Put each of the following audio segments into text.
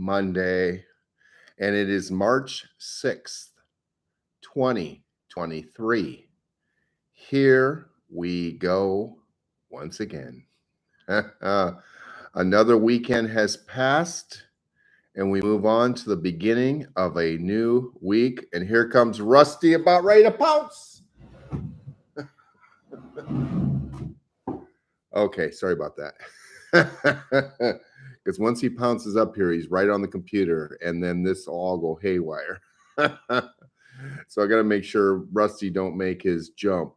Monday, and it is March 6th, 2023. Here we go once again. Another weekend has passed, and we move on to the beginning of a new week. And here comes Rusty about ready to pounce. Okay, sorry about that. Because once he pounces up here, he's right on the computer, and then this will all go haywire. So I got to make sure Rusty don't make his jump.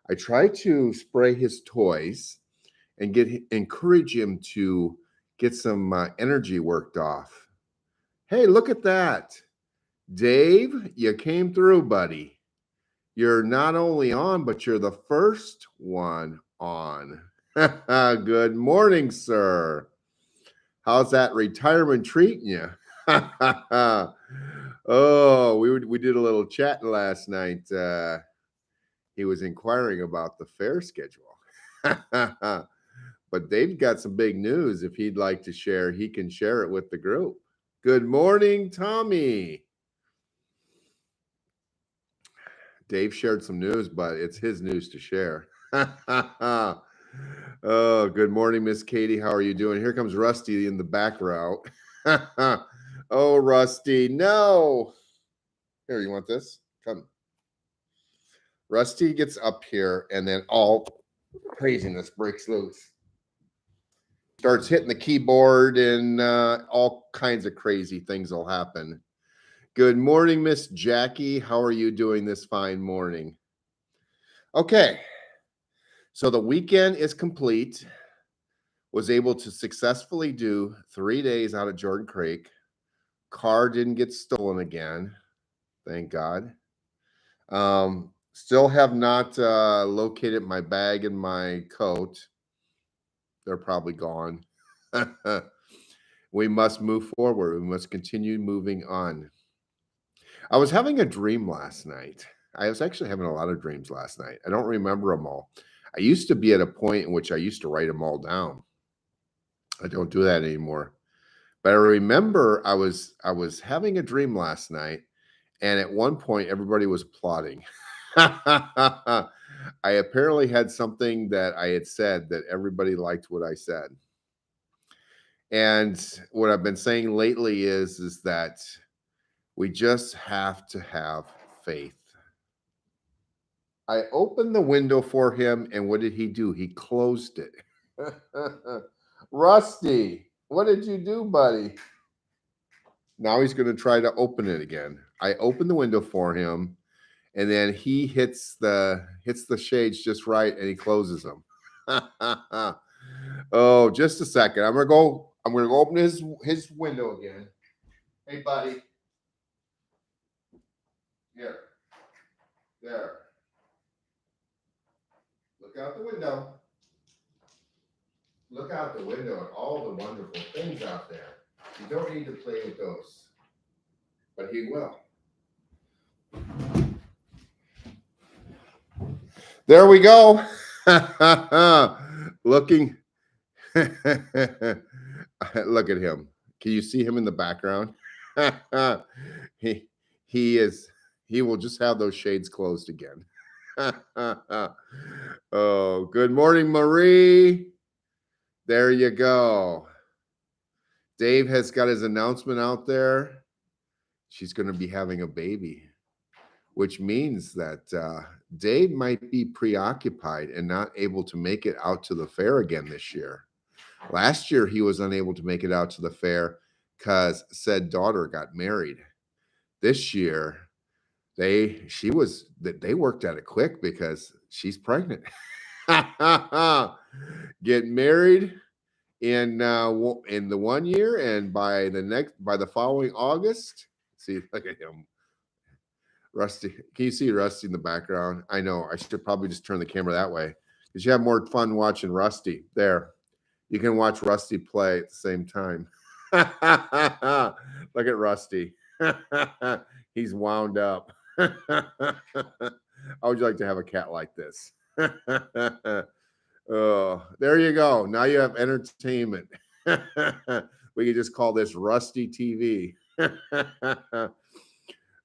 I try to spray his toys and encourage him to get some energy worked off. Hey, look at that. Dave, you came through, buddy. You're not only on, but you're the first one on. Good morning, sir. How's that retirement treating you? Oh, we did a little chatting last night. He was inquiring about the fair schedule. But Dave's got some big news. If he'd like to share, he can share it with the group. Good morning, Tommy. Dave shared some news, but it's his news to share. Oh, good morning, Miss Katie. How are you doing? Here comes Rusty in the back route. Oh, Rusty, no. Here, you want this? Come. Rusty gets up here, and then all craziness breaks loose. Starts hitting the keyboard, and all kinds of crazy things will happen. Good morning, Miss Jackie. How are you doing this fine morning? Okay. So the weekend is complete. Was able to successfully do 3 days out of Jordan Creek. Car didn't get stolen again. Thank God. Still have not located my bag and my coat. They're probably gone. We must move forward. We must continue moving on. I was having a dream last night. I was actually having a lot of dreams last night. I don't remember them all. I used to be at a point in which I used to write them all down. I don't do that anymore. But I remember I was having a dream last night, and at one point everybody was applauding. I apparently had something that I had said that everybody liked what I said. And what I've been saying lately is that we just have to have faith. I opened the window for him, and what did he do? He closed it. Rusty, what did you do, buddy? Now he's going to try to open it again. I opened the window for him, and then he hits the shades just right, and he closes them. Oh, just a second. I'm gonna go open his window again. Hey, buddy. Here. There. Look out the window. Look out the window at all the wonderful things out there. You don't need to play with those, but he will. There we go. Looking. Look at him. Can you see him in the background? He will just have those shades closed again. Oh, good morning, Marie. There you go. Dave has got his announcement out there. She's going to be having a baby, which means that Dave might be preoccupied and not able to make it out to the fair again this year. Last year, he was unable to make it out to the fair because said daughter got married. This year, they worked at it quick because she's pregnant. Get married in the 1 year, and by the following August, see, look at him. Rusty, can you see Rusty in the background? I know I should probably just turn the camera that way because you have more fun watching Rusty. There, you can watch Rusty play at the same time. Look at Rusty. He's wound up. How would you like to have a cat like this? Oh, there you go. Now you have entertainment. We could just call this Rusty TV.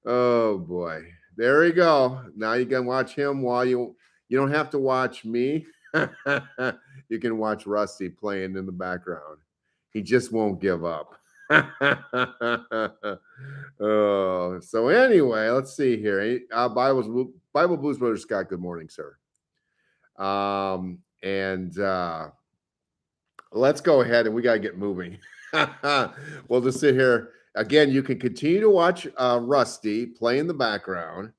Oh boy. There we go. Now you can watch him while you don't have to watch me. You can watch Rusty playing in the background. He just won't give up. Oh, so anyway, let's see here. Bible Blues Brother Scott, good morning, sir. And let's go ahead and we got to get moving. We'll just sit here. Again, you can continue to watch Rusty play in the background.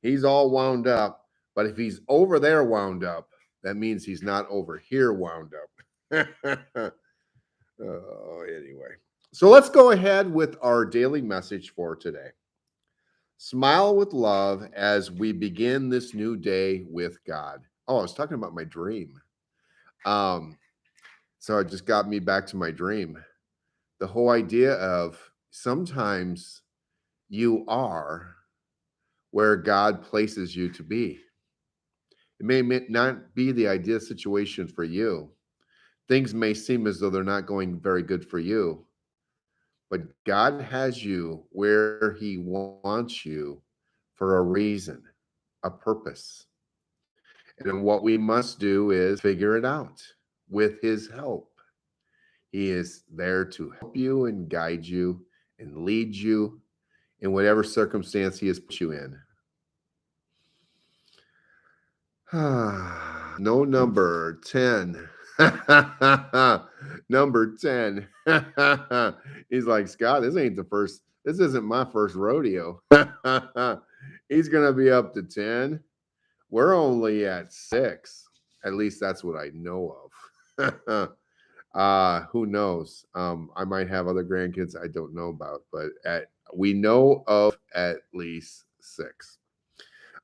He's all wound up, but if he's over there wound up, that means he's not over here wound up. Oh, anyway. So let's go ahead with our daily message for today. Smile with love as we begin this new day with God. Oh, I was talking about my dream. So it just got me back to my dream. The whole idea of sometimes you are where God places you to be. It may not be the ideal situation for you. Things may seem as though they're not going very good for you, but God has you where He wants you for a reason, a purpose. And what we must do is figure it out with His help. He is there to help you and guide you and lead you in whatever circumstance He has put you in. No, number 10. Number 10. He's like, Scott, this isn't my first rodeo. He's going to be up to 10. We're only at 6. At least that's what I know of. Who knows? I might have other grandkids I don't know about, but we know of at least 6.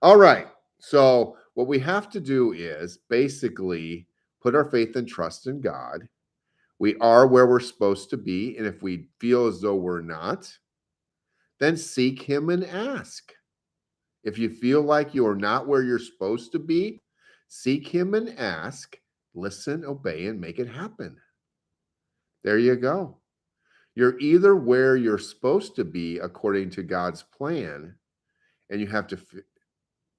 All right. So what we have to do is basically put our faith and trust in God. We are where we're supposed to be. And if we feel as though we're not, then seek Him and ask. If you feel like you're not where you're supposed to be, seek Him and ask, listen, obey, and make it happen. There you go. You're either where you're supposed to be according to God's plan, and you have to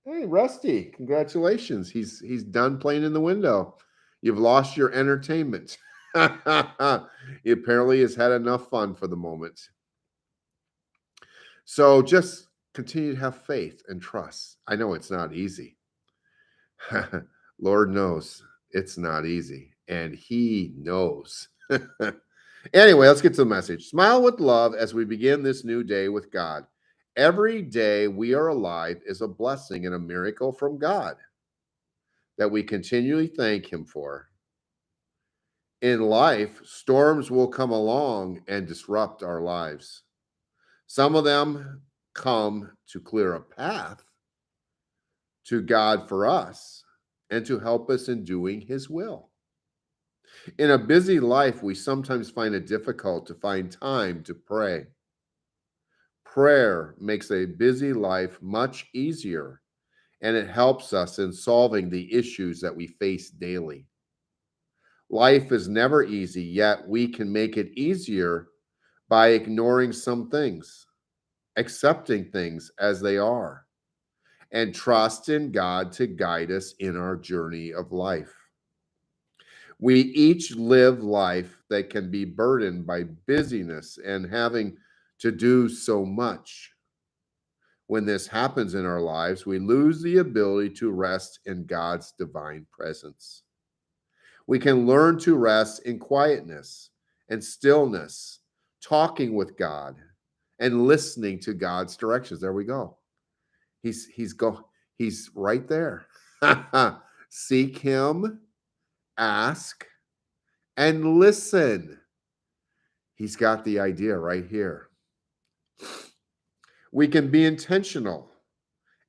hey, Rusty, congratulations. He's done playing in the window. You've lost your entertainment. He apparently has had enough fun for the moment. So just continue to have faith and trust. I know it's not easy. Lord knows it's not easy, and He knows. Anyway, let's get to the message. Smile with love as we begin this new day with God. Every day we are alive is a blessing and a miracle from God that we continually thank Him for. In life, storms will come along and disrupt our lives. Some of them come to clear a path to God for us and to help us in doing His will. In a busy life, we sometimes find it difficult to find time to pray. Prayer makes a busy life much easier, and it helps us in solving the issues that we face daily. Life is never easy, yet we can make it easier by ignoring some things, accepting things as they are, and trust in God to guide us in our journey of life. We each live life that can be burdened by busyness and having to do so much. When this happens in our lives, we lose the ability to rest in God's divine presence. We can learn to rest in quietness and stillness, talking with God and listening to God's directions. There we go. He's right there. Seek Him, ask, and listen. He's got the idea right here. We can be intentional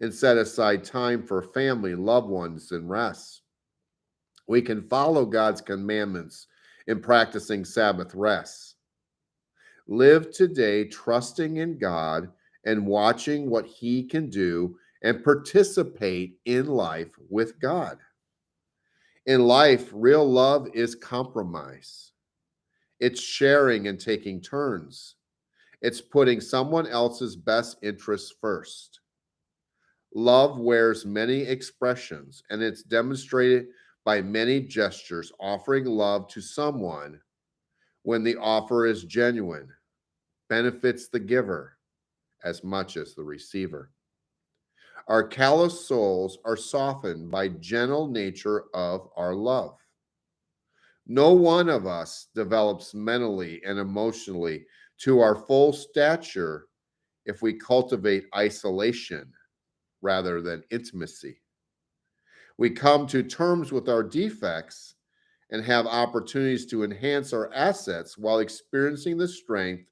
and set aside time for family, loved ones, and rest. We can follow God's commandments in practicing Sabbath rest. Live today trusting in God and watching what He can do and participate in life with God. In life, real love is compromise. It's sharing and taking turns. It's putting someone else's best interests first. Love wears many expressions, and it's demonstrated by many gestures. Offering love to someone, when the offer is genuine, benefits the giver as much as the receiver. Our callous souls are softened by gentle nature of our love. No one of us develops mentally and emotionally to our full stature if we cultivate isolation rather than intimacy. We come to terms with our defects and have opportunities to enhance our assets while experiencing the strength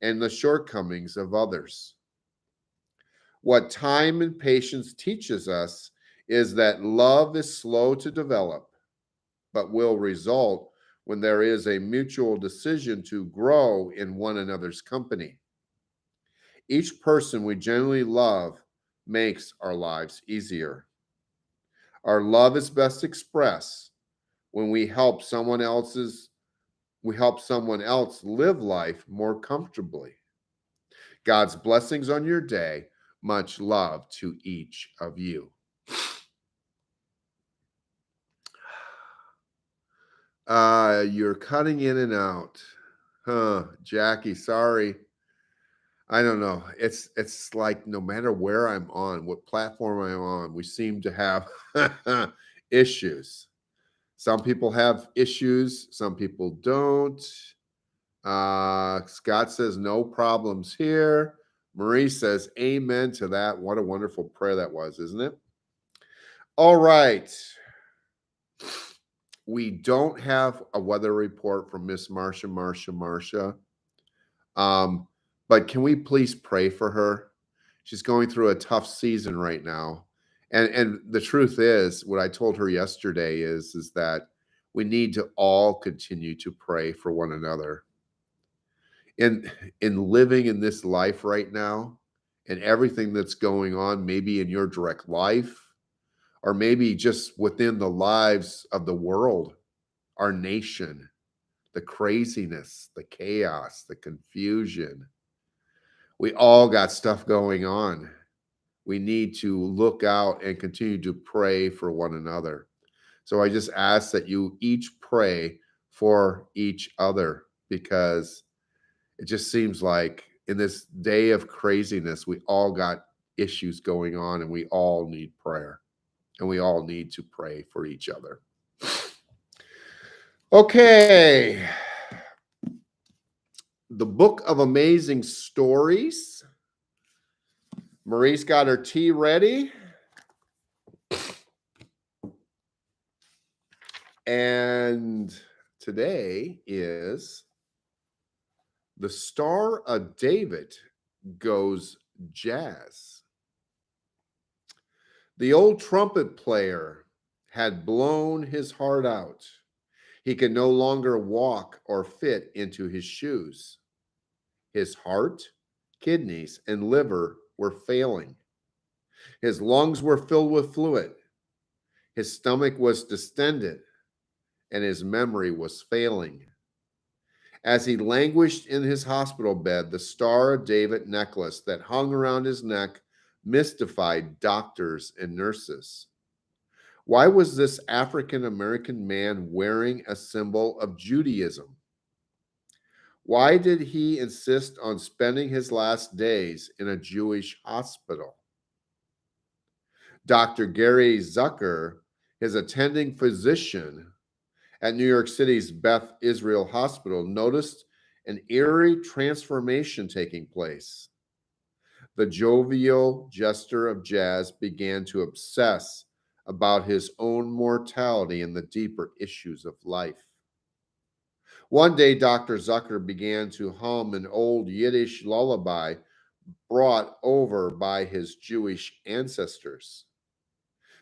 and the shortcomings of others. What time and patience teaches us is that love is slow to develop, but will result when there is a mutual decision to grow in one another's company. Each person we genuinely love makes our lives easier. Our love is best expressed when we help someone else live life more comfortably. God's blessings on your day. Much love to each of you. You're cutting in and out. Huh, Jackie, sorry. I don't know. It's like no matter where I'm on, what platform I'm on, we seem to have issues. Some people have issues, some people don't. Scott says no problems here. Marie says amen to that. What a wonderful prayer that was, isn't it? All right. We don't have a weather report from Miss Marcia. Um, but can we please pray for her? She's going through a tough season right now. And the truth is, what I told her yesterday is that we need to all continue to pray for one another. In living in this life right now and everything that's going on, maybe in your direct life, or maybe just within the lives of the world, our nation, the craziness, the chaos, the confusion. We all got stuff going on. We need to look out and continue to pray for one another. So I just ask that you each pray for each other, because it just seems like in this day of craziness, we all got issues going on and we all need prayer and we all need to pray for each other. Okay. The Book of Amazing Stories. Marie's got her tea ready. And today is The Star of David Goes Jazz. The old trumpet player had blown his heart out. He could no longer walk or fit into his shoes. His heart, kidneys, and liver were failing. His lungs were filled with fluid. His stomach was distended, and his memory was failing. As he languished in his hospital bed, the Star of David necklace that hung around his neck mystified doctors and nurses. Why was this African American man wearing a symbol of Judaism? Why did he insist on spending his last days in a Jewish hospital? Dr. Gary Zucker, his attending physician at New York City's Beth Israel Hospital, noticed an eerie transformation taking place. The jovial jester of jazz began to obsess about his own mortality and the deeper issues of life. One day, Dr. Zucker began to hum an old Yiddish lullaby brought over by his Jewish ancestors.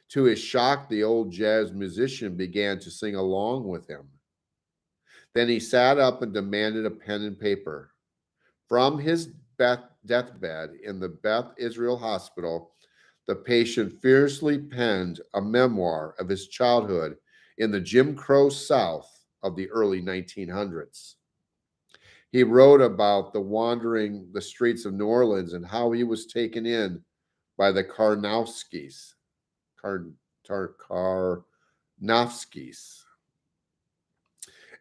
To his shock, the old jazz musician began to sing along with him. Then he sat up and demanded a pen and paper. From his deathbed in the Beth Israel Hospital, the patient fiercely penned a memoir of his childhood in the Jim Crow South of the early 1900s. He wrote about the wandering the streets of New Orleans and how he was taken in by the Karnowskis. Kar, Karnowskis.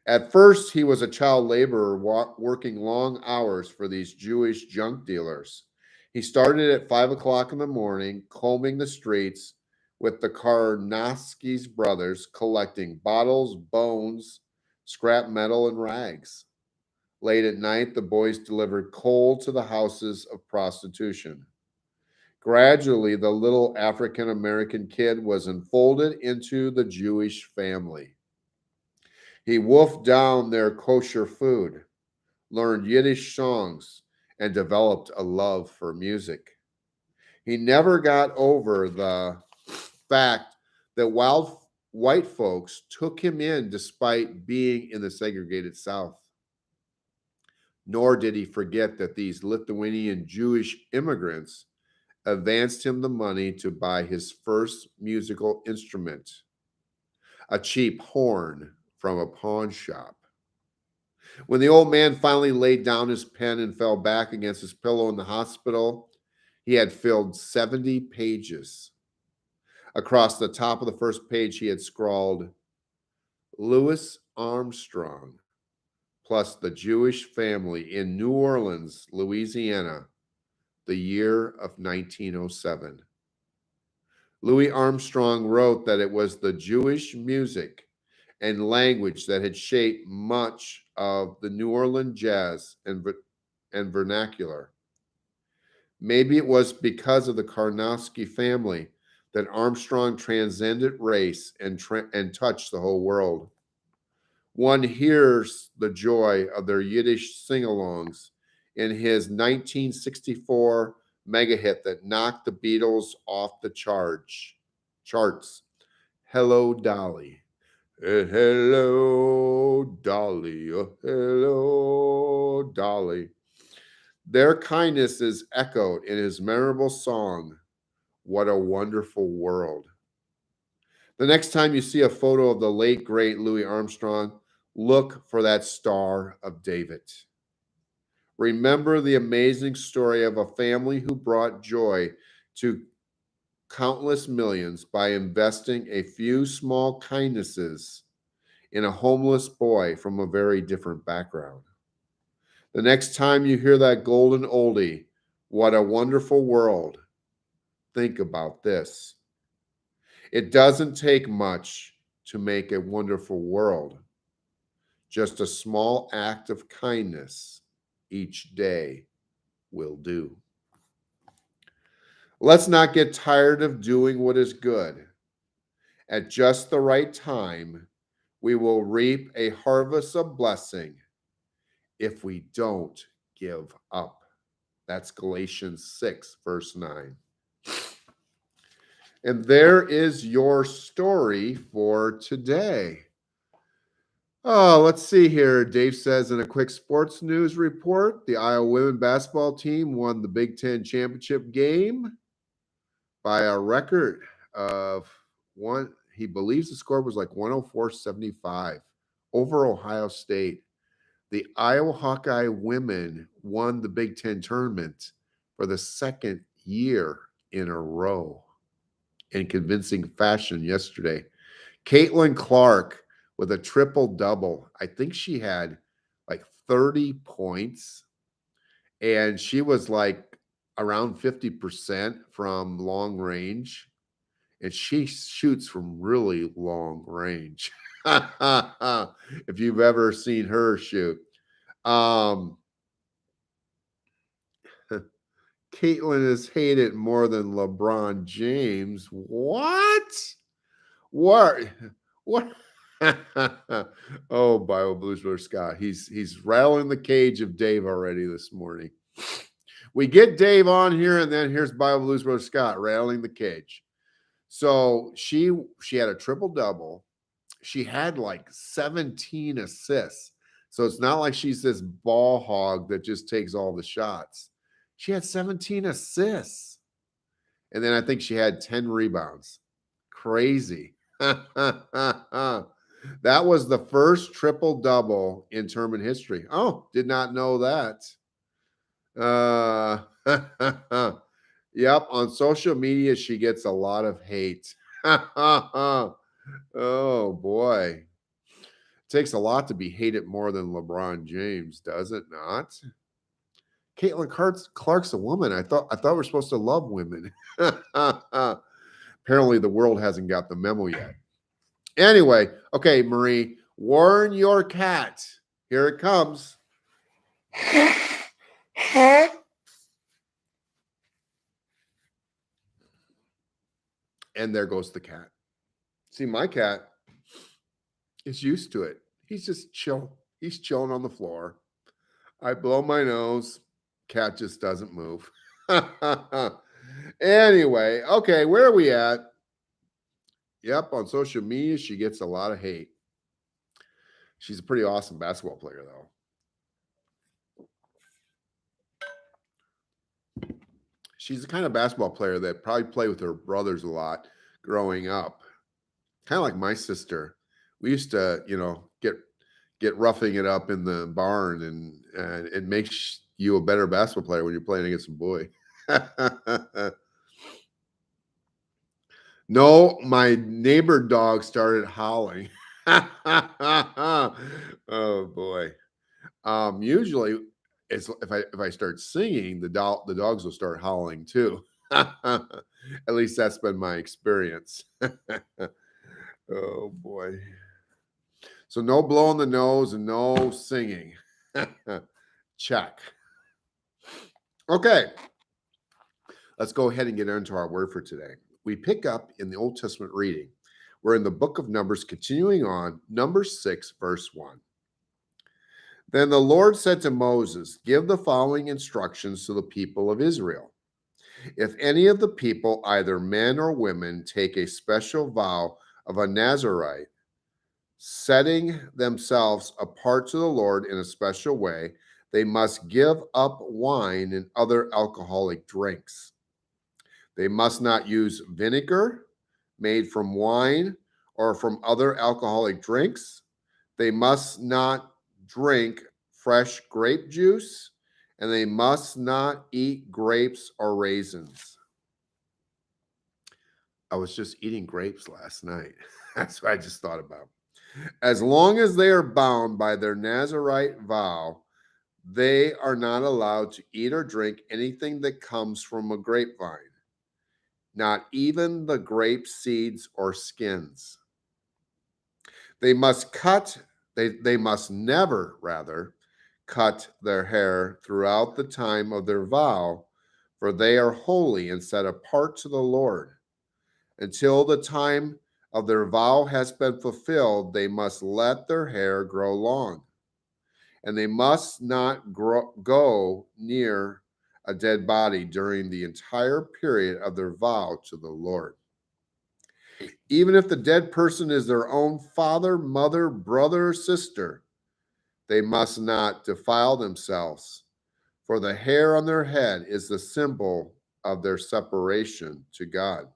At first, he was a child laborer working long hours for these Jewish junk dealers. He started at 5 o'clock in the morning, combing the streets with the Karnowski's brothers, collecting bottles, bones, scrap metal, and rags. Late at night, the boys delivered coal to the houses of prostitution. Gradually, the little African American kid was enfolded into the Jewish family. He wolfed down their kosher food, learned Yiddish songs, and developed a love for music. He never got over the fact that wild white folks took him in despite being in the segregated South. Nor did he forget that these Lithuanian Jewish immigrants advanced him the money to buy his first musical instrument, a cheap horn from a pawn shop. When the old man finally laid down his pen and fell back against his pillow in the hospital, he had filled 70 pages. Across the top of the first page, he had scrawled, Louis Armstrong, plus the Jewish family in New Orleans, Louisiana, the year of 1907. Louis Armstrong wrote that it was the Jewish music and language that had shaped much of the New Orleans jazz and vernacular. Maybe it was because of the Karnowski family that Armstrong transcended race and touched the whole world. One hears the joy of their Yiddish sing-alongs in his 1964 mega hit that knocked the Beatles off the charts. Hello, Dolly. Hello, Dolly. Hello, Dolly. Their kindness is echoed in his memorable song, What a Wonderful World. The next time you see a photo of the late, great Louis Armstrong, look for that Star of David. Remember the amazing story of a family who brought joy to countless millions by investing a few small kindnesses in a homeless boy from a very different background. The next time you hear that golden oldie, What a Wonderful World, think about this. It doesn't take much to make a wonderful world. Just a small act of kindness each day will do. Let's not get tired of doing what is good. At just the right time, we will reap a harvest of blessing if we don't give up. That's Galatians 6, verse 9. And there is your story for today. Let's see here. Dave says in a quick sports news report, the Iowa women basketball team won the Big Ten championship game by a record of one. He believes the score was like 104-75 over Ohio State. The Iowa Hawkeye women won the Big Ten tournament for the second year in a row in convincing fashion yesterday. Caitlin Clark with a triple-double. I think she had like 30 points, and she was like around 50% from long range, and she shoots from really long range. If you've ever seen her shoot. Caitlin is hated more than LeBron James. What? What? What? Oh, Bible Blues Brother Scott. He's rattling the cage of Dave already this morning. We get Dave on here, and then here's Bible Blues Brother Scott rattling the cage. So she had a triple-double. She had like 17 assists. So it's not like she's this ball hog that just takes all the shots. She had 17 assists. And then I think she had 10 rebounds. Crazy. That was the first triple double in term in history. Oh, did not know that. Uh, yep. On social media, she gets a lot of hate. Oh boy. Takes a lot to be hated more than LeBron James, does it not? Clark's a woman. I thought we're supposed to love women. Apparently, the world hasn't got the memo yet. Anyway, okay, Marie, warn your cat. Here it comes. And there goes the cat. See, my cat is used to it. He's just chill. He's chilling on the floor. I blow my nose. Cat just doesn't move. Anyway, okay, where are we at? Yep, on social media, she gets a lot of hate. She's a pretty awesome basketball player, though. She's the kind of basketball player that probably played with her brothers a lot growing up. Kind of like my sister. We used to, get roughing it up in the barn, and it makes you a better basketball player when you're playing against a boy. No, my neighbor dog started howling. Oh boy. Usually it's if I start singing, the dogs will start howling too. At least that's been my experience. Oh boy. So no blowing the nose and no singing. Check. Okay. Let's go ahead and get into our word for today. We pick up in the Old Testament reading. We're in the book of Numbers, continuing on, Numbers 6, verse 1. Then the Lord said to Moses, give the following instructions to the people of Israel. If any of the people, either men or women, take a special vow of a Nazarite, setting themselves apart to the Lord in a special way, they must give up wine and other alcoholic drinks. They must not use vinegar made from wine or from other alcoholic drinks. They must not drink fresh grape juice, and they must not eat grapes or raisins. I was just eating grapes last night. That's what I just thought about. As long as they are bound by their Nazarite vow, they are not allowed to eat or drink anything that comes from a grapevine, not even the grape seeds or skins. They must never, rather, cut their hair throughout the time of their vow, for they are holy and set apart to the Lord. Until the time of their vow has been fulfilled, they must let their hair grow long, and they must not go near a dead body during the entire period of their vow to the Lord. Even if the dead person is their own father, mother, brother, or sister, they must not defile themselves, for the hair on their head is the symbol of their separation to God.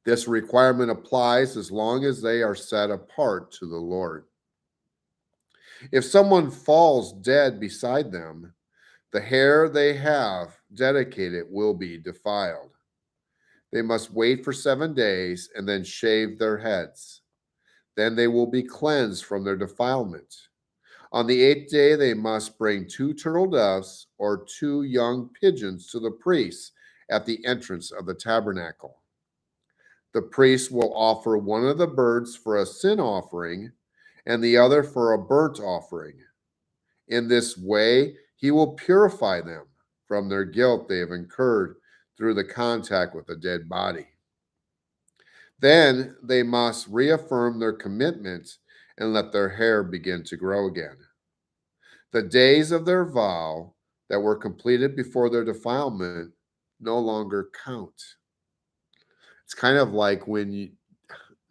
This requirement applies as long as they are set apart to the Lord. If someone falls dead beside them, the hair they have dedicated will be defiled. They must wait for 7 days and then shave their heads. Then they will be cleansed from their defilement. On the 8th day, they must bring 2 turtle doves or 2 young pigeons to the priest at the entrance of the tabernacle. The priest will offer one of the birds for a sin offering and the other for a burnt offering. In this way, he will purify them from their guilt they have incurred through the contact with a dead body. Then they must reaffirm their commitment and let their hair begin to grow again. The days of their vow that were completed before their defilement no longer count. It's kind of like I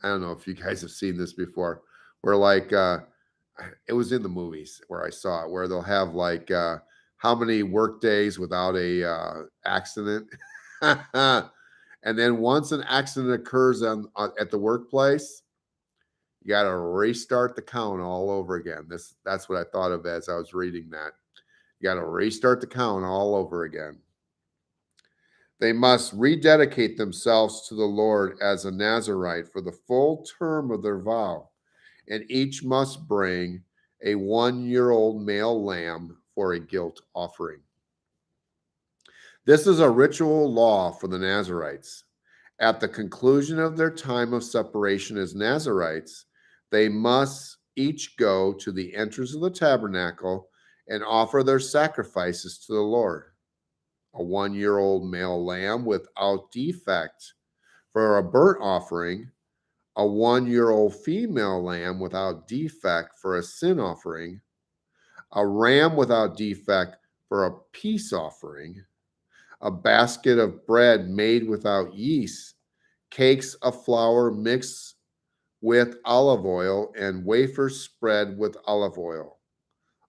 don't know if you guys have seen this before, where it was in the movies where I saw it, where they'll have how many work days without a accident. And then once an accident occurs at the workplace, You got to restart the count all over again. That's what I thought of as I was reading that. You got to restart the count all over again. They must rededicate themselves to the Lord as a Nazarite for the full term of their vow, and each must bring a 1-year-old male lamb for a guilt offering. This is a ritual law for the Nazarites. At the conclusion of their time of separation as Nazarites, they must each go to the entrance of the tabernacle and offer their sacrifices to the Lord. A 1-year-old male lamb without defect for a burnt offering, a 1-year-old female lamb without defect for a sin offering, a ram without defect for a peace offering, a basket of bread made without yeast, cakes of flour mixed with olive oil, and wafers spread with olive oil,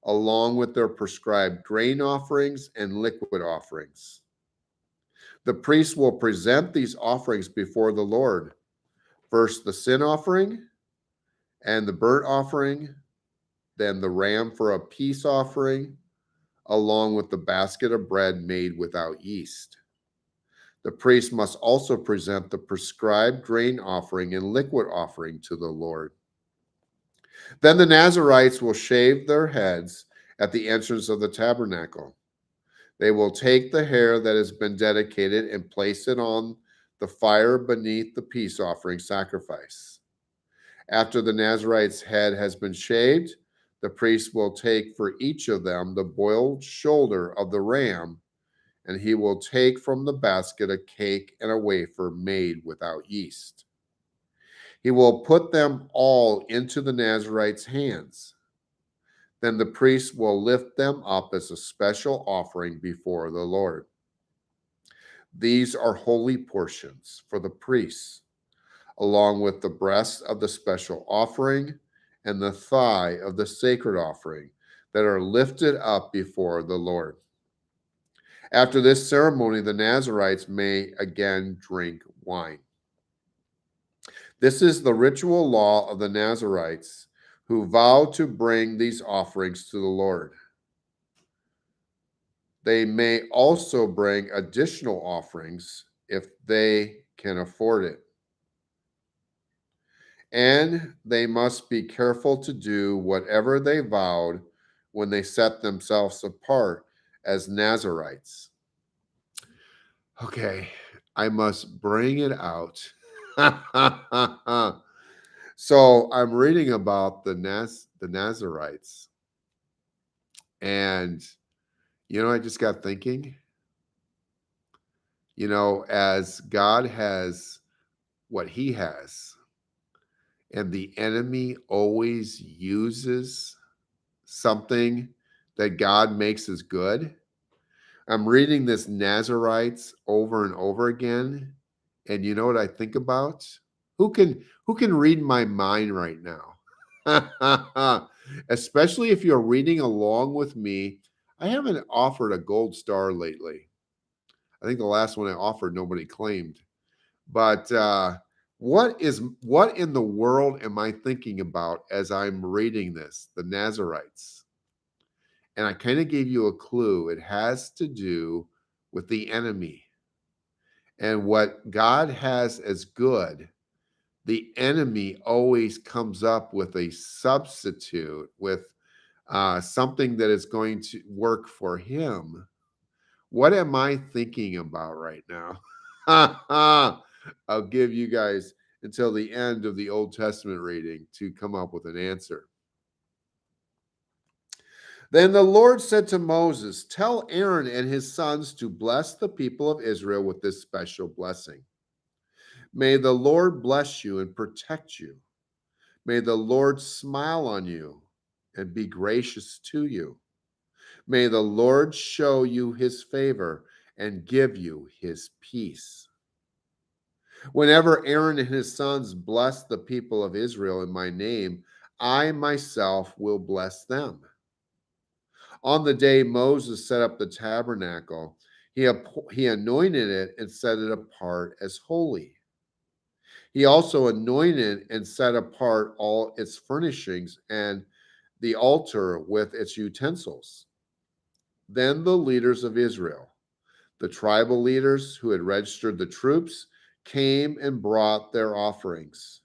along with their prescribed grain offerings and liquid offerings. The priest will present these offerings before the Lord. First, the sin offering and the burnt offering, then the ram for a peace offering, along with the basket of bread made without yeast. The priest must also present the prescribed grain offering and liquid offering to the Lord. Then the Nazarites will shave their heads at the entrance of the tabernacle. They will take the hair that has been dedicated and place it on the fire beneath the peace offering sacrifice. After the Nazarite's head has been shaved, the priest will take for each of them the boiled shoulder of the ram, and he will take from the basket a cake and a wafer made without yeast. He will put them all into the Nazarite's hands. Then the priest will lift them up as a special offering before the Lord. These are holy portions for the priests, along with the breast of the special offering and the thigh of the sacred offering that are lifted up before the Lord. After this ceremony, the Nazarites may again drink wine. This is the ritual law of the Nazarites who vow to bring these offerings to the Lord. They may also bring additional offerings if they can afford it. And they must be careful to do whatever they vowed when they set themselves apart as Nazarites. Okay, I must bring it out. So I'm reading about the Nazarites, and I just got thinking, as God has what he has, and the enemy always uses something that God makes as good. I'm reading this Nazarites over and over again, and you know what I think about? Who can read my mind right now? Especially if you're reading along with me. I haven't offered a gold star lately. I think the last one I offered nobody claimed. But what in the world am I thinking about as I'm reading this? The Nazarites. And I kind of gave you a clue. It has to do with the enemy. And what God has as good, the enemy always comes up with a substitute, with something that is going to work for him. What am I thinking about right now? I'll give you guys until the end of the Old Testament reading to come up with an answer. Then the Lord said to Moses, "Tell Aaron and his sons to bless the people of Israel with this special blessing. May the Lord bless you and protect you. May the Lord smile on you and be gracious to you. May the Lord show you his favor and give you his peace. Whenever Aaron and his sons bless the people of Israel in my name, I myself will bless them." On the day Moses set up the tabernacle, he anointed it and set it apart as holy. He also anointed and set apart all its furnishings and the altar with its utensils. Then the leaders of Israel, the tribal leaders who had registered the troops, came and brought their offerings.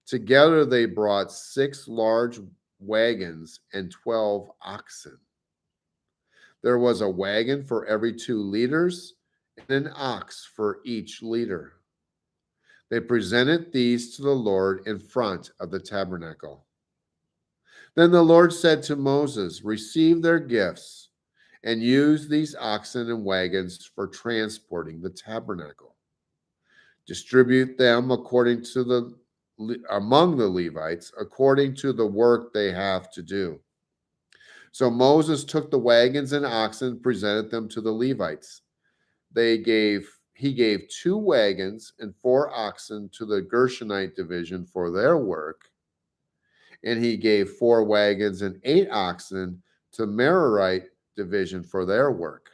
Together they brought 6 large wagons and 12 oxen. There was a wagon for every 2 leaders and an ox for each leader. They presented these to the Lord in front of the tabernacle. Then the Lord said to Moses, "Receive their gifts and use these oxen and wagons for transporting the tabernacle. Distribute them among the Levites according to the work they have to do." So Moses took the wagons and oxen and presented them to the Levites. He gave 2 wagons and 4 oxen to the Gershonite division for their work, and he gave 4 wagons and 8 oxen to Merarite division for their work.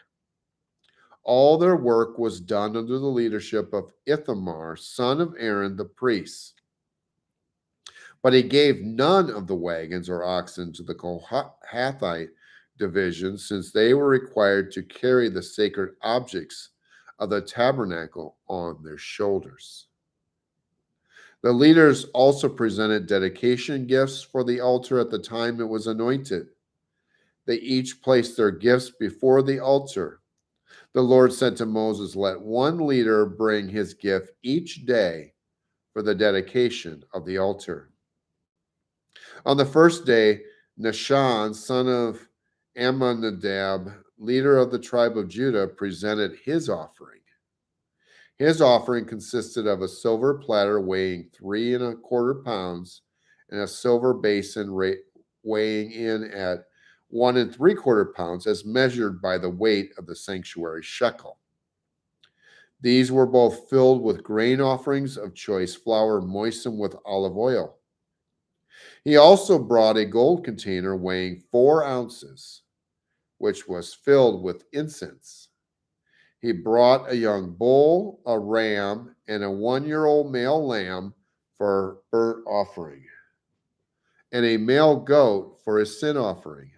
All their work was done under the leadership of Ithamar, son of Aaron the priest. But he gave none of the wagons or oxen to the Kohathite division, since they were required to carry the sacred objects of the tabernacle on their shoulders. The leaders also presented dedication gifts for the altar at the time it was anointed. They each placed their gifts before the altar. The Lord said to Moses, "Let one leader bring his gift each day for the dedication of the altar." On the first day, Nahshon, son of Amminadab, leader of the tribe of Judah, presented his offering. His offering consisted of a silver platter weighing 3¼ pounds and a silver basin weighing in at 1¾ pounds, as measured by the weight of the sanctuary shekel. These were both filled with grain offerings of choice flour moistened with olive oil. He also brought a gold container weighing 4 ounces, which was filled with incense. He brought a young bull, a ram, and a 1-year-old male lamb for burnt offering, and a male goat for his sin offering.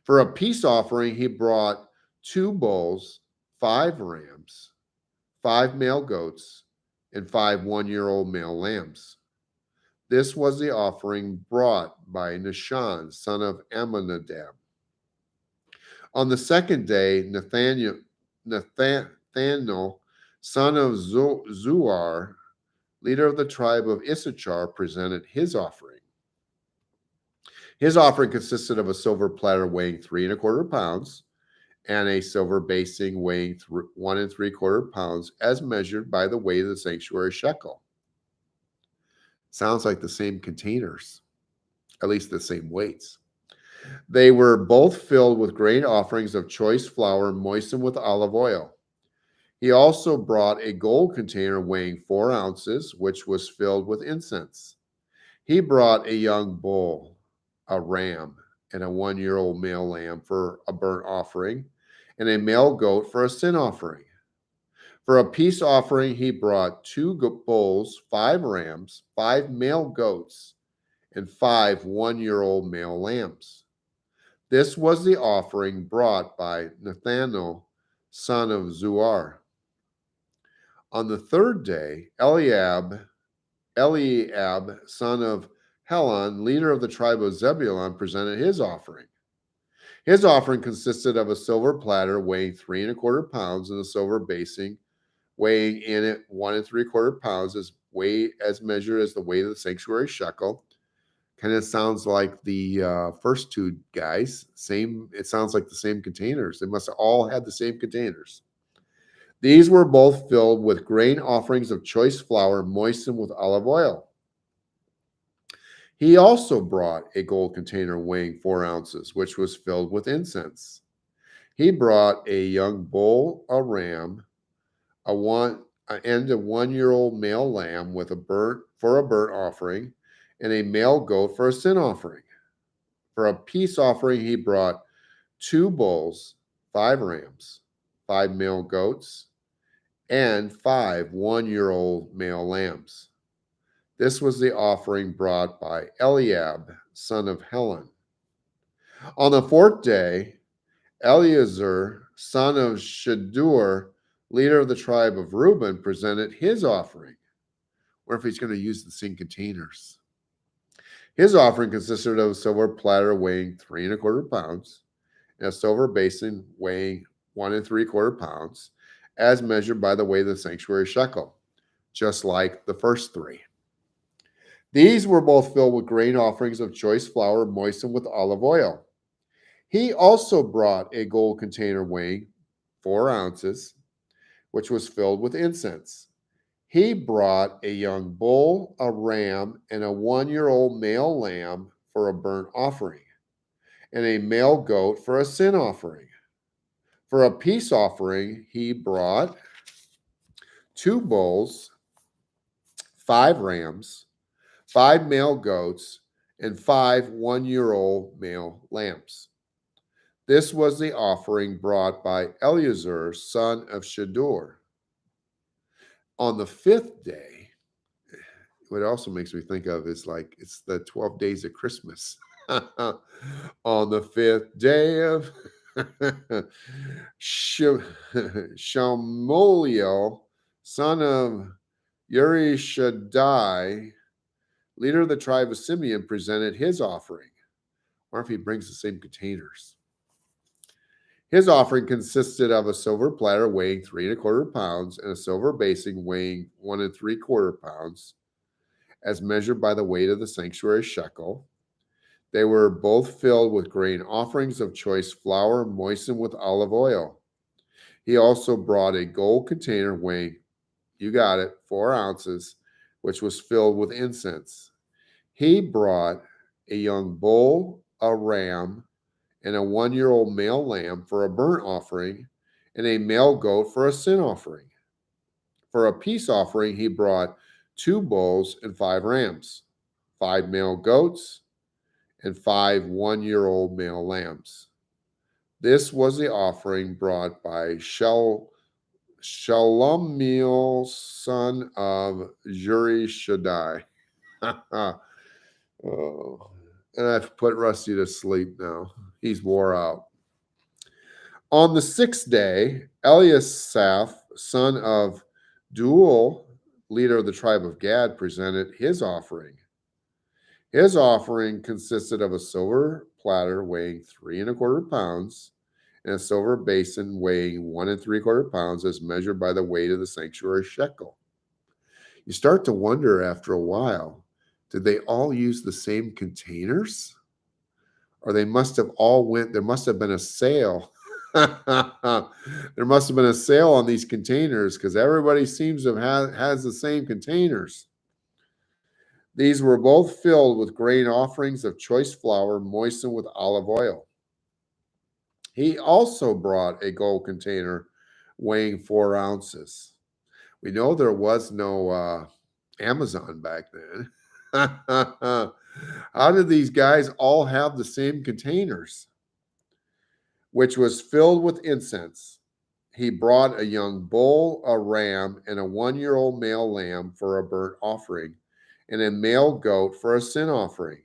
For a peace offering, he brought 2 bulls, 5 rams, 5 male goats, and 5 1-year-old male lambs. This was the offering brought by Nahshon, son of Amminadab. On the second day, Nathanael, son of Zuar, leader of the tribe of Issachar, presented his offering. His offering consisted of a silver platter weighing 3¼ pounds and a silver basin weighing 1¾ pounds, as measured by the weight of the sanctuary shekel. Sounds like the same containers, at least the same weights. They were both filled with grain offerings of choice flour moistened with olive oil. He also brought a gold container weighing 4 ounces, which was filled with incense. He brought a young bull, a ram, and a 1-year-old male lamb for a burnt offering, and a male goat for a sin offering. For a peace offering, he brought 2 bulls, 5 rams, 5 male goats, and 5 1-year-old male lambs. This was the offering brought by Nathanael, son of Zuar. On the third day, Eliab, son of Helon, leader of the tribe of Zebulun, presented his offering. His offering consisted of a silver platter weighing 3¼ pounds and a silver basin weighing in it 1¾ pounds, as measured as the weight of the sanctuary shekel. Kind of sounds like the first 2 guys. It sounds like the same containers. They must have all had the same containers. These were both filled with grain offerings of choice flour moistened with olive oil. He also brought a gold container weighing 4 ounces, which was filled with incense. He brought a young bull, a ram, and a 1-year-old male lamb for a burnt offering, and a male goat for a sin offering. For a peace offering, he brought 2 bulls, 5 rams, 5 male goats, and 5 one-year-old male lambs. This was the offering brought by Eliab, son of Helon. On the fourth day, Eleazar, son of Shadur, leader of the tribe of Reuben, presented his offering. Or if he's going to use the same containers. His offering consisted of a silver platter weighing 3¼ pounds, and a silver basin weighing 1¾ pounds, as measured by the weight of the sanctuary shekel, just like the first three. These were both filled with grain offerings of choice flour moistened with olive oil. He also brought a gold container weighing 4 ounces, which was filled with incense. He brought a young bull, a ram, and a one-year-old male lamb for a burnt offering, and a male goat for a sin offering. For a peace offering, he brought 2 bulls, 5 rams, 5 male goats, and 5 one-year-old male lambs. This was the offering brought by Eleazar, son of Shadur. On the fifth day, what it also makes me think of is like it's the 12 days of Christmas. On the fifth day of Shamoliel, son of Uri Shaddai, leader of the tribe of Simeon, presented his offering. Or if he brings the same containers. His offering consisted of a silver platter weighing 3¼ pounds and a silver basin weighing 1¾ pounds, as measured by the weight of the sanctuary shekel. They were both filled with grain offerings of choice flour moistened with olive oil. He also brought a gold container weighing, you got it, 4 ounces, which was filled with incense. He brought a young bull, a ram, and a one-year-old male lamb for a burnt offering, and a male goat for a sin offering. For a peace offering, he brought 2 bulls and 5 rams, 5 male goats, and 5 one-year-old male lambs. This was the offering brought by Shalomil, son of Uri Shaddai. Oh, and I've put Rusty to sleep now. He's wore out. On the sixth day, Eliasaph, son of Duel, leader of the tribe of Gad, presented his offering. His offering consisted of a silver platter weighing 3¼ pounds and a silver basin weighing 1¾ pounds, as measured by the weight of the sanctuary shekel. You start to wonder after a while, did they all use the same containers? Or there must have been a sale. There must have been a sale on these containers because everybody seems to has the same containers. These were both filled with grain offerings of choice flour moistened with olive oil. He also brought a gold container weighing 4 ounces. We know there was no Amazon back then. How did these guys all have the same containers? Which was filled with incense. He brought a young bull, a ram, and a one-year-old male lamb for a burnt offering, and a male goat for a sin offering.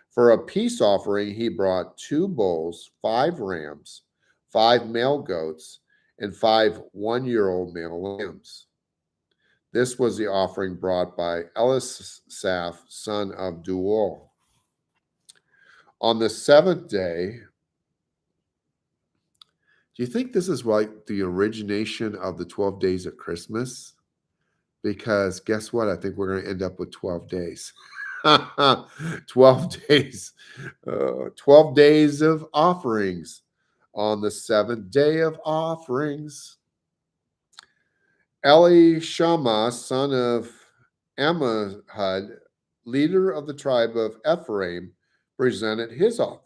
For a peace offering, he brought 2 bulls, 5 rams, 5 male goats, and 5 one-year-old male lambs. This was the offering brought by Eliasaph, son of Duel. On the seventh day, do you think this is like the origination of the 12 days of Christmas? Because guess what? I think we're going to end up with 12 days. 12 days. 12 days of offerings. On the seventh day of offerings, Elishama, son of Ammihud, leader of the tribe of Ephraim, presented his offering.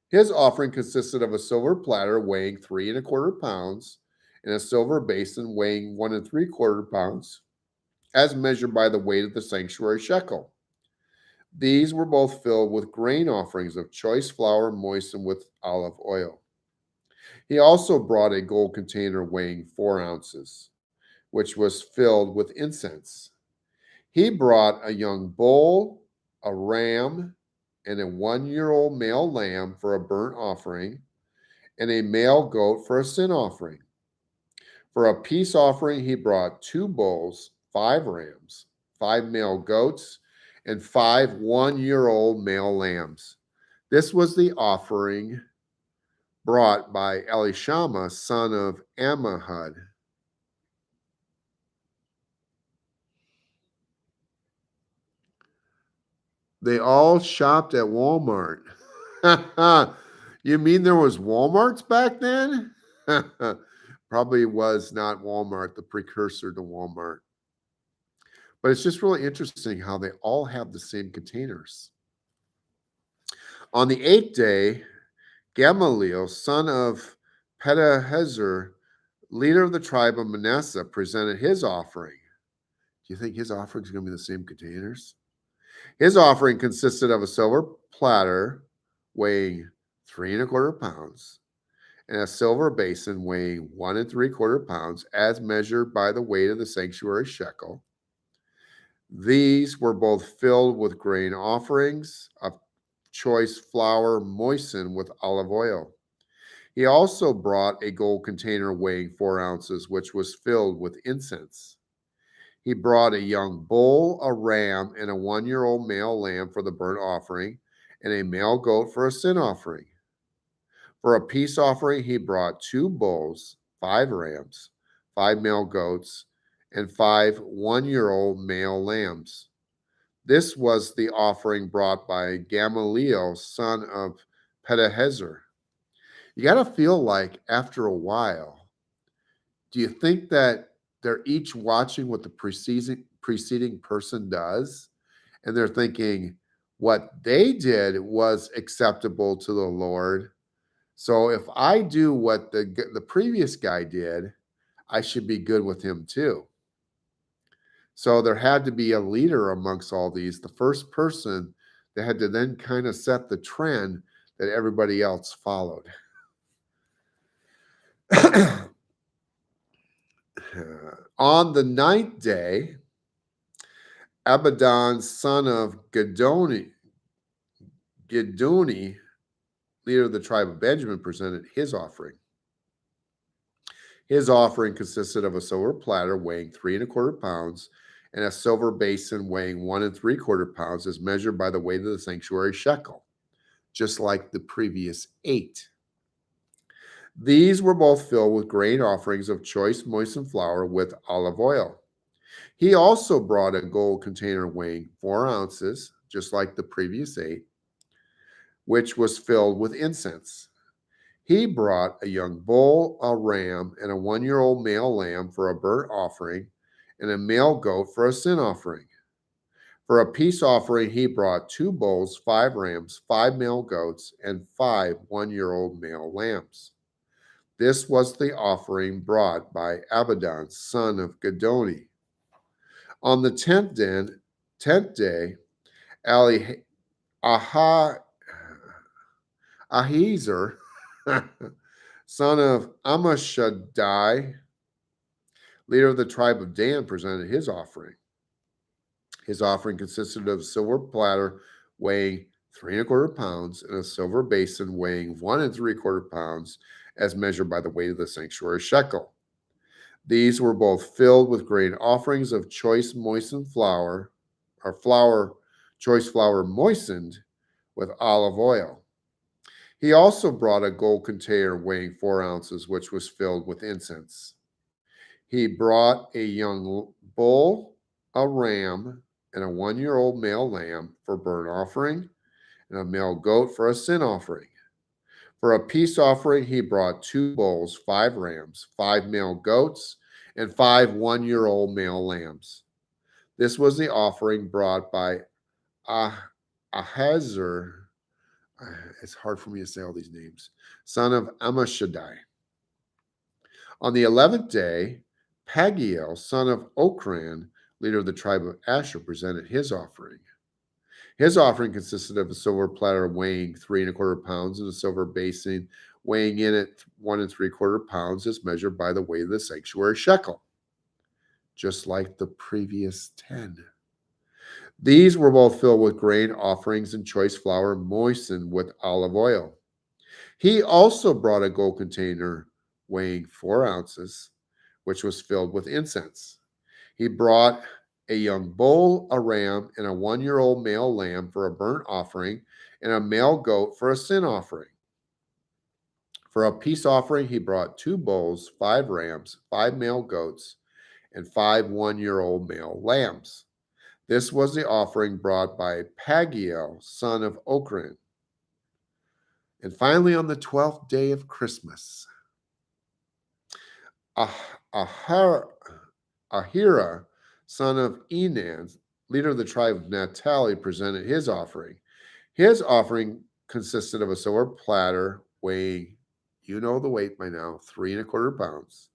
His offering consisted of a silver platter weighing 3¼ pounds and a silver basin weighing 1¾ pounds, as measured by the weight of the sanctuary shekel. These were both filled with grain offerings of choice flour moistened with olive oil. He also brought a gold container weighing 4 ounces, which was filled with incense. He brought a young bull, a ram, and a 1 year old male lamb for a burnt offering, and a male goat for a sin offering. For a peace offering, he brought 2 bulls, 5 rams, 5 male goats, and 5 1 year old male lambs. This was the offering brought by Elishama, son of Ammihud. They all shopped at Walmart. You mean there was Walmarts back then? Probably was not Walmart, the precursor to Walmart. But it's just really interesting how they all have the same containers. On the 8th day, Gamaliel, son of Pedahezur, leader of the tribe of Manasseh, presented his offering. Do you think his offering is going to be the same containers? His offering consisted of a silver platter weighing 3¼ pounds and a silver basin weighing 1¾ pounds, as measured by the weight of the sanctuary shekel. These were both filled with grain offerings of choice flour moistened with olive oil. He also brought a gold container weighing 4 ounces, which was filled with incense. He brought a young bull, a ram, and a 1 year old male lamb for the burnt offering, and a male goat for a sin offering. For a peace offering, he brought 2 bulls, 5 rams, 5 male goats, and 5 1 year old male lambs. This was the offering brought by Gamaliel, son of Pedahezur. You got to feel like after a while, do you think that they're each watching what the preceding person does? And they're thinking what they did was acceptable to the Lord. So if I do what the previous guy did, I should be good with him too. So there had to be a leader amongst all these, the first person that had to then kind of set the trend that everybody else followed. On the 9th day, Abidan, son of Gedoni, leader of the tribe of Benjamin, presented his offering. His offering consisted of a silver platter weighing 3¼ pounds and a silver basin weighing 1¾ pounds, as measured by the weight of the sanctuary shekel, just like the previous 8. These were both filled with grain offerings of choice moistened flour with olive oil. He also brought a gold container weighing 4 ounces, just like the previous 8, which was filled with incense. He brought a young bull, a ram, and a 1 year old male lamb for a burnt offering, and a male goat for a sin offering. For a peace offering, he brought 2 bulls, 5 rams, 5 male goats, and 5 1 year old male lambs. This was the offering brought by Abidan, son of Gedoni. On the 10th day, Ahiezer, son of Ammishaddai, leader of the tribe of Dan, presented his offering. His offering consisted of a silver platter weighing 3¼ pounds and a silver basin weighing 1¾ pounds, as measured by the weight of the sanctuary shekel. These were both filled with grain offerings of choice moistened flour, choice flour moistened with olive oil. He also brought a gold container weighing 4 ounces, which was filled with incense. He brought a young bull, a ram, and a 1 year old male lamb for burnt offering, and a male goat for a sin offering. For a peace offering, he brought 2 bulls, 5 rams, 5 male goats, and 5 1 year old male lambs. This was the offering brought by Ahazur. It's hard for me to say all these names. Son of Ammishaddai. On the 11th day, Pagiel, son of Okran, leader of the tribe of Asher, presented his offering. His offering consisted of a silver platter weighing 3¼ pounds and a silver basin weighing in at 1 3/4 pounds as measured by the weight of the sanctuary shekel, just like the previous 10. These were both filled with grain offerings and choice flour moistened with olive oil. He also brought a gold container weighing 4 ounces, which was filled with incense. He brought a young bull, a ram, and a 1-year-old male lamb for a burnt offering, and a male goat for a sin offering. For a peace offering, he brought 2 bulls, 5 rams, 5 male goats, and 5 1-year-old male lambs. This was the offering brought by Pagiel, son of Ochran. And finally, on the 12th day of Christmas, Ahira, son of Enan, leader of the tribe of Naphtali, presented his offering. His offering consisted of a silver platter weighing, you know the weight by now, 3 1/4 pounds,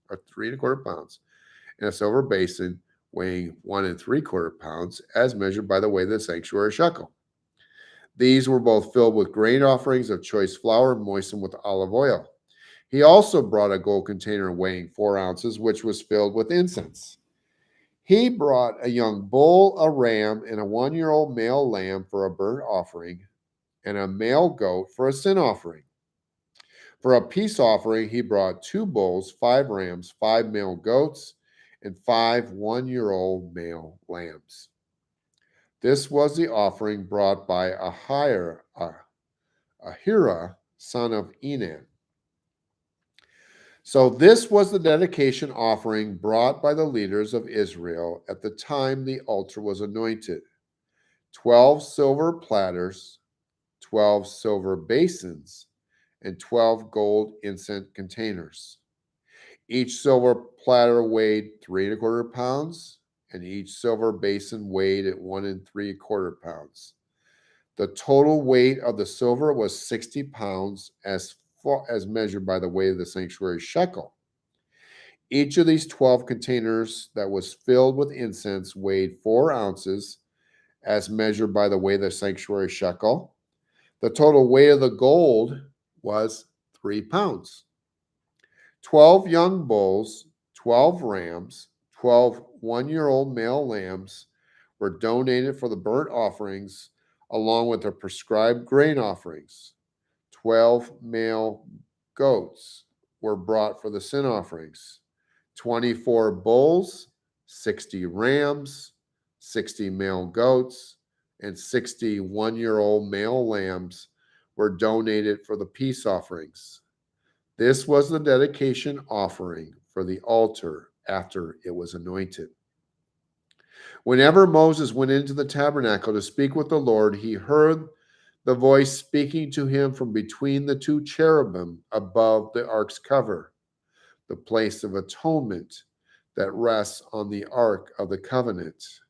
and a silver basin weighing 1 3/4 pounds, as measured by the weight of the sanctuary shekel. These were both filled with grain offerings of choice flour moistened with olive oil. He also brought a gold container weighing 4 ounces, which was filled with incense. He brought a young bull, a ram, and a 1-year-old male lamb for a burnt offering, and a male goat for a sin offering. For a peace offering, he brought 2 bulls, 5 rams, 5 male goats, and 5 1-year-old male lambs. This was the offering brought by Ahira, son of Enan. So this was the dedication offering brought by the leaders of Israel at the time the altar was anointed. 12 silver platters, 12 silver basins, and 12 gold incense containers. Each silver platter weighed 3 1/4 pounds, and each silver basin weighed at 1 3/4 pounds. The total weight of the silver was 60 pounds as measured by the weight of the sanctuary shekel. Each of these 12 containers that was filled with incense weighed 4 ounces as measured by the weight of the sanctuary shekel. The total weight of the gold was 3 pounds. 12 young bulls, 12 rams, 12 1-year-old male lambs were donated for the burnt offerings along with the prescribed grain offerings. 12 male goats were brought for the sin offerings. 24 bulls, 60 rams, 60 male goats, and 60 1-year-old male lambs were donated for the peace offerings. This was the dedication offering for the altar after it was anointed. Whenever Moses went into the tabernacle to speak with the Lord, he heard the voice speaking to him from between the 2 cherubim above the ark's cover, the place of atonement that rests on the ark of the covenant.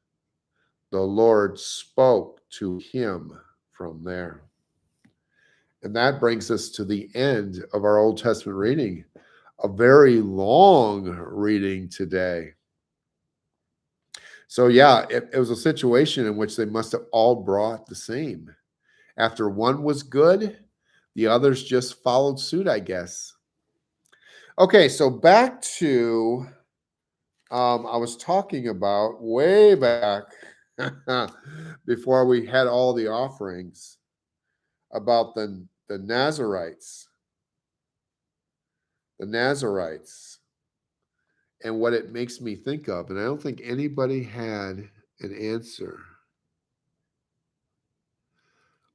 The Lord spoke to him from there. And that brings us to the end of our Old Testament reading. A very long reading today. So yeah, it was a situation in which they must have all brought the same. After one was good, the others just followed suit, I guess. Okay, so back to I was talking about way back before we had all the offerings about the Nazarites. The Nazarites and what it makes me think of. And I don't think anybody had an answer.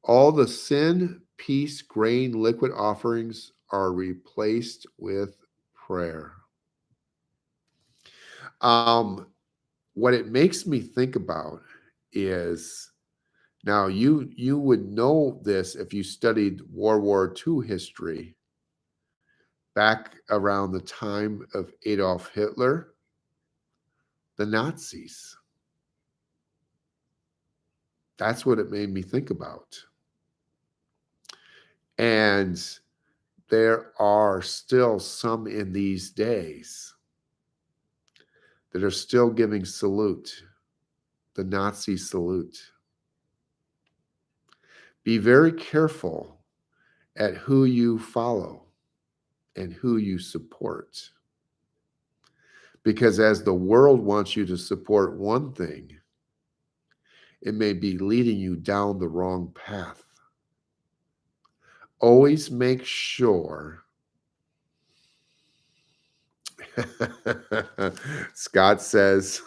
All the sin, peace, grain, liquid offerings are replaced with prayer. What it makes me think about is, now you would know this if you studied World War II history back around the time of Adolf Hitler, the Nazis. That's what it made me think about. And there are still some in these days that are still giving salute, the Nazi salute. Be very careful at who you follow. and who you support. Because as the world wants you to support one thing, it may be leading you down the wrong path. Always make sure. Scott says,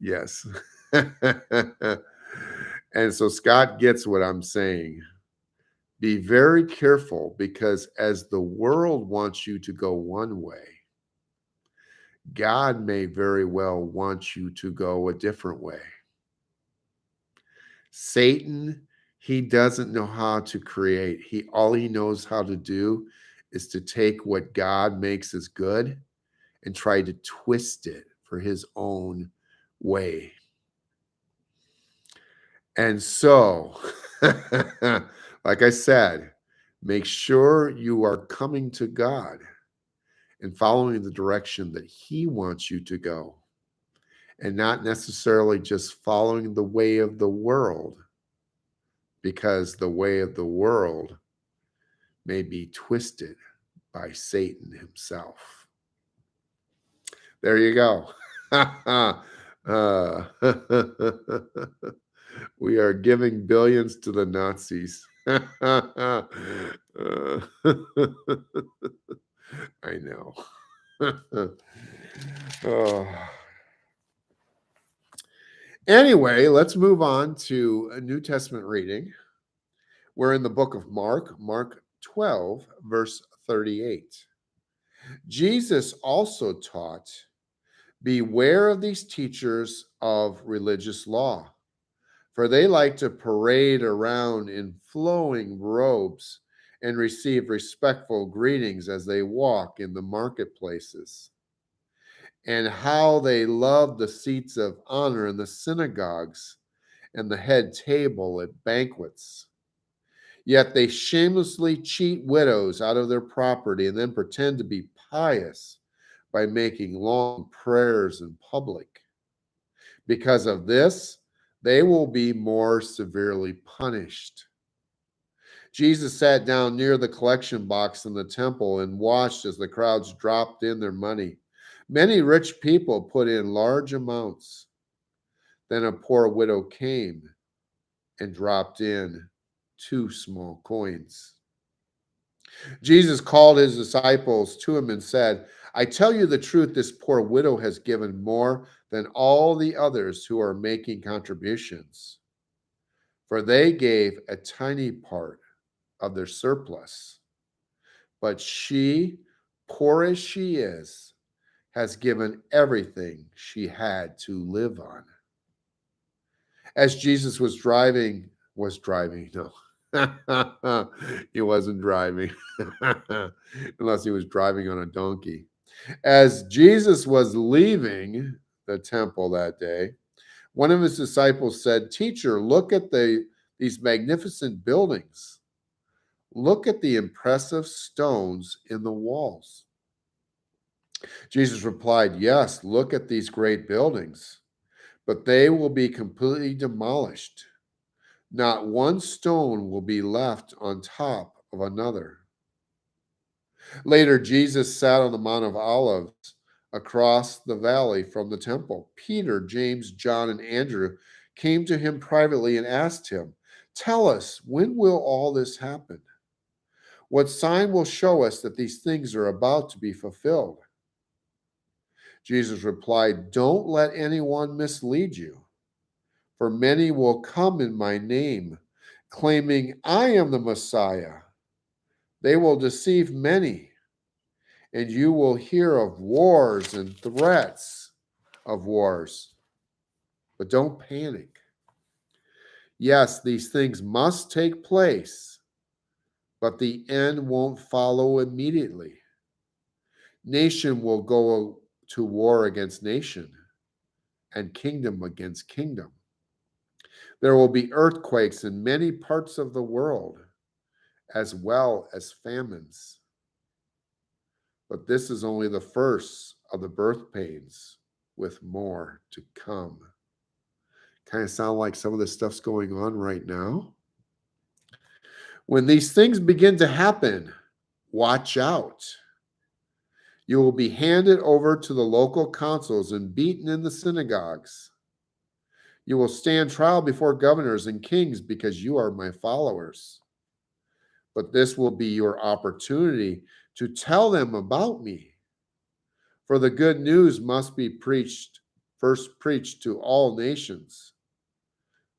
yes. And so Scott gets what I'm saying. Be very careful, because as the world wants you to go one way, God may very well want you to go a different way. Satan, he doesn't know how to create. All he knows how to do is to take what God makes as good and try to twist it for his own way. And so, like I said, make sure you are coming to God and following the direction that he wants you to go, and not necessarily just following the way of the world, because the way of the world may be twisted by Satan himself. There you go. Uh, we are giving billions to the Nazis. I know. Oh. Anyway, let's move on to a New Testament reading. We're in the book of Mark, Mark 12, verse 38. Jesus also taught, beware of these teachers of religious law, for they like to parade around in flowing robes and receive respectful greetings as they walk in the marketplaces, and how they love the seats of honor in the synagogues and the head table at banquets. Yet they shamelessly cheat widows out of their property and then pretend to be pious by making long prayers in public. Because of this, they will be more severely punished. Jesus sat down near the collection box in the temple and watched as the crowds dropped in their money. Many rich people put in large amounts. Then a poor widow came and dropped in 2 small coins. Jesus called his disciples to him and said, I tell you the truth, this poor widow has given more than all the others who are making contributions, for they gave a tiny part of their surplus. But she, poor as she is, has given everything she had to live on. As Jesus no. He wasn't driving, unless he was driving on a donkey. As Jesus was leaving the temple that day, one of his disciples said, Teacher, look at these magnificent buildings. Look at the impressive stones in the walls. Jesus replied, Yes, look at these great buildings, but they will be completely demolished. Not one stone will be left on top of another. Later, Jesus sat on the Mount of Olives across the valley from the temple. Peter, James, John, and Andrew came to him privately and asked him, Tell us, when will all this happen? What sign will show us that these things are about to be fulfilled? Jesus replied, Don't let anyone mislead you, for many will come in my name, claiming, I am the Messiah. They will deceive many, and you will hear of wars and threats of wars. But don't panic. Yes, these things must take place, but the end won't follow immediately. Nation will go to war against nation, and kingdom against kingdom. There will be earthquakes in many parts of the world, as well as famines. But this is only the first of the birth pains, with more to come. Kind of sound like some of the stuff's going on right now. When these things begin to happen, watch out. You will be handed over to the local councils and beaten in the synagogues. You will stand trial before governors and kings because you are my followers. But this will be your opportunity to tell them about me. For the good news must be first preached to all nations.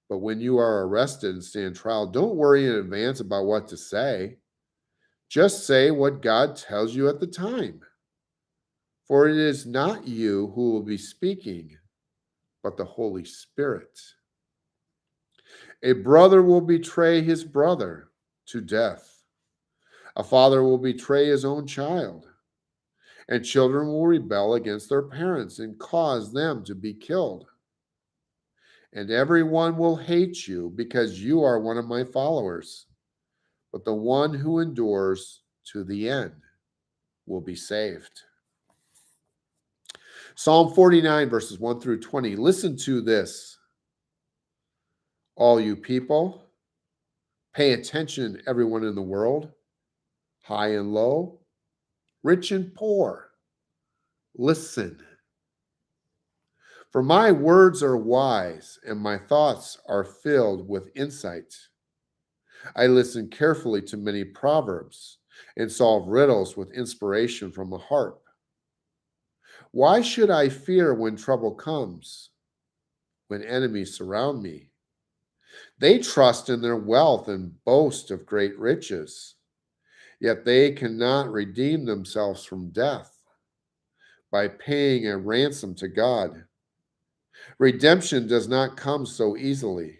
But when you are arrested and stand trial, don't worry in advance about what to say. Just say what God tells you at the time. For it is not you who will be speaking, but the Holy Spirit. A brother will betray his brother to death. A father will betray his own child. And children will rebel against their parents and cause them to be killed. And everyone will hate you because you are one of my followers. But the one who endures to the end will be saved. Psalm 49, verses 1 through 20. Listen to this, all you people. Pay attention, everyone in the world, high and low, rich and poor. Listen. For my words are wise, and my thoughts are filled with insight. I listen carefully to many proverbs and solve riddles with inspiration from a harp. Why should I fear when trouble comes, when enemies surround me? They trust in their wealth and boast of great riches, yet they cannot redeem themselves from death by paying a ransom to God. Redemption does not come so easily,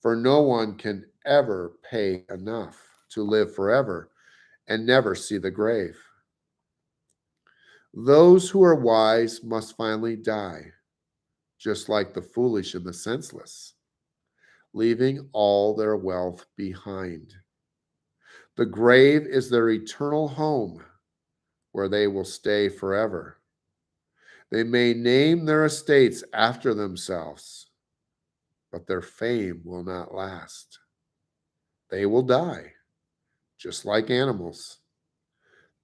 for no one can ever pay enough to live forever and never see the grave. Those who are wise must finally die, just like the foolish and the senseless, leaving all their wealth behind. The grave is their eternal home, where they will stay forever. They may name their estates after themselves, but their fame will not last. They will die, just like animals.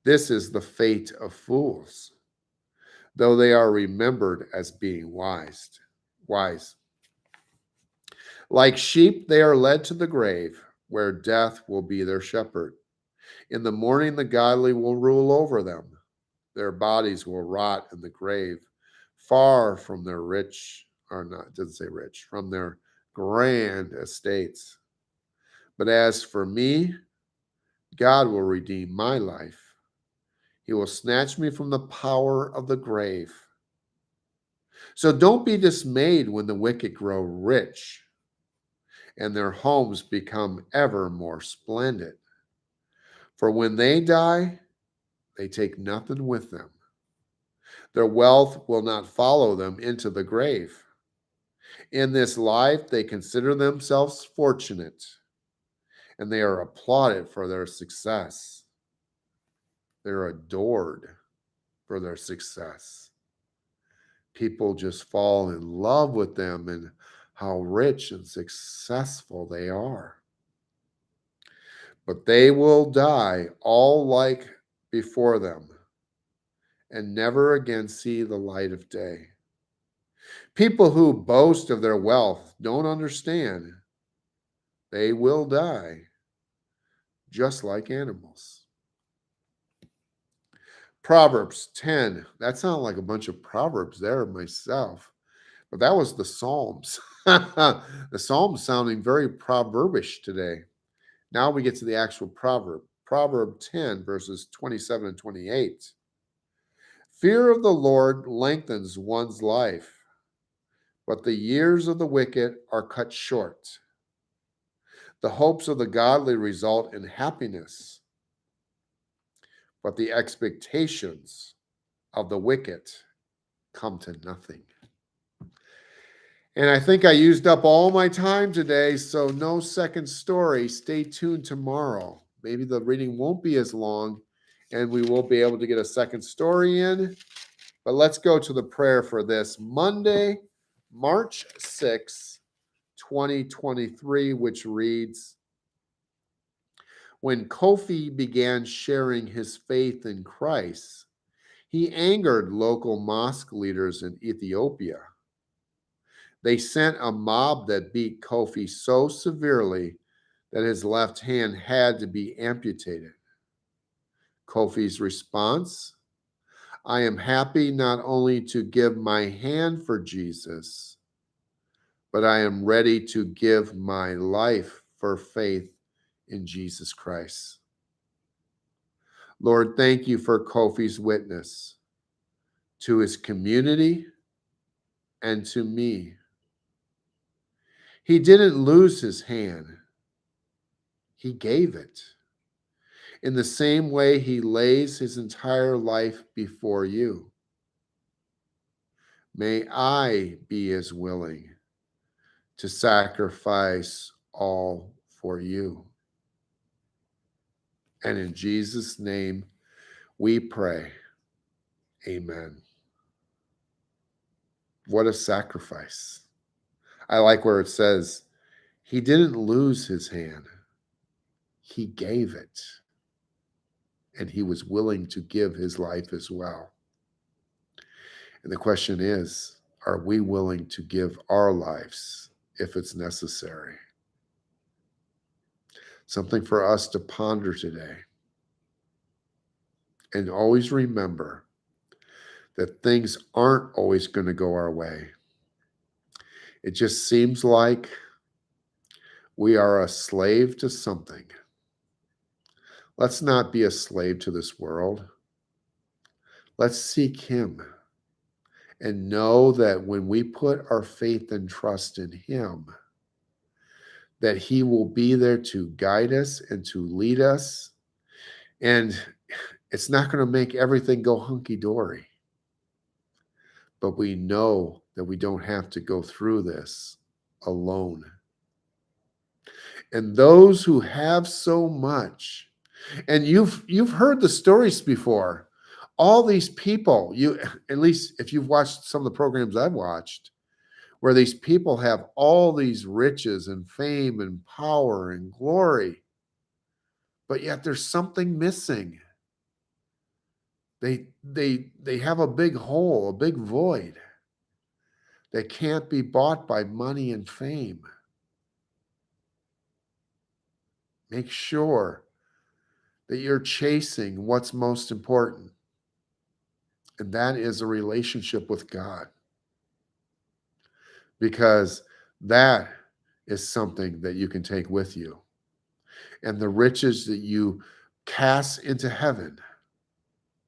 This is the fate of fools, though they are remembered as being wise. Wise. Like sheep, they are led to the grave, where death will be their shepherd. In the morning, the godly will rule over them. Their bodies will rot in the grave, far from their rich, or not, it doesn't say rich, from their grand estates. But as for me, God will redeem my life. He will snatch me from the power of the grave. So don't be dismayed when the wicked grow rich and their homes become ever more splendid. For when they die, they take nothing with them. Their wealth will not follow them into the grave. In this life, they consider themselves fortunate, and they are applauded for their success. They're adored for their success. People just fall in love with them and how rich and successful they are. But they will die all like before them and never again see the light of day. People who boast of their wealth don't understand. They will die just like animals. Proverbs 10. That sounded like a bunch of proverbs there myself, but that was the Psalms. The Psalms sounding very proverbish today. Now we get to the actual proverb. Proverb 10, verses 27 and 28. Fear of the Lord lengthens one's life, but the years of the wicked are cut short. The hopes of the godly result in happiness, but the expectations of the wicked come to nothing. And I think I used up all my time today, so no second story. Stay tuned tomorrow. Maybe the reading won't be as long, and we will be able to get a second story in. But let's go to the prayer for this Monday, March 6, 2023, which reads, When Kofi began sharing his faith in Christ, he angered local mosque leaders in Ethiopia. They sent a mob that beat Kofi so severely that his left hand had to be amputated. Kofi's response: I am happy not only to give my hand for Jesus, but I am ready to give my life for faith in Jesus Christ. Lord, thank you for Kofi's witness to his community and to me. He didn't lose his hand, he gave it. In the same way, he lays his entire life before you. May I be as willing to sacrifice all for you. And in Jesus' name we pray. Amen. What a sacrifice. I like where it says, he didn't lose his hand, he gave it. And he was willing to give his life as well. And the question is, are we willing to give our lives if it's necessary? Something for us to ponder today. And always remember that things aren't always going to go our way. It just seems like we are a slave to something. Let's not be a slave to this world. Let's seek him and know that when we put our faith and trust in him, that he will be there to guide us and to lead us. And it's not going to make everything go hunky-dory. But we know that we don't have to go through this alone. And those who have so much, and you've heard the stories before, all these people, at least if you've watched some of the programs I've watched, where these people have all these riches and fame and power and glory, but yet there's something missing. They have a big hole, a big void that can't be bought by money and fame. Make sure that you're chasing what's most important, and that is a relationship with God, because that is something that you can take with you. And the riches that you cast into heaven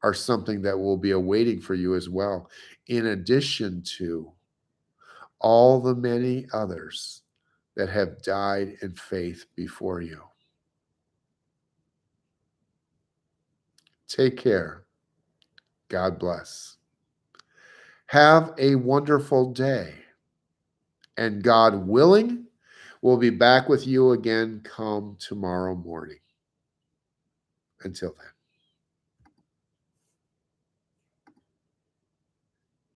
are something that will be awaiting for you as well, in addition to all the many others that have died in faith before you. Take care. God bless. Have a wonderful day. And God willing, we'll be back with you again come tomorrow morning. Until then.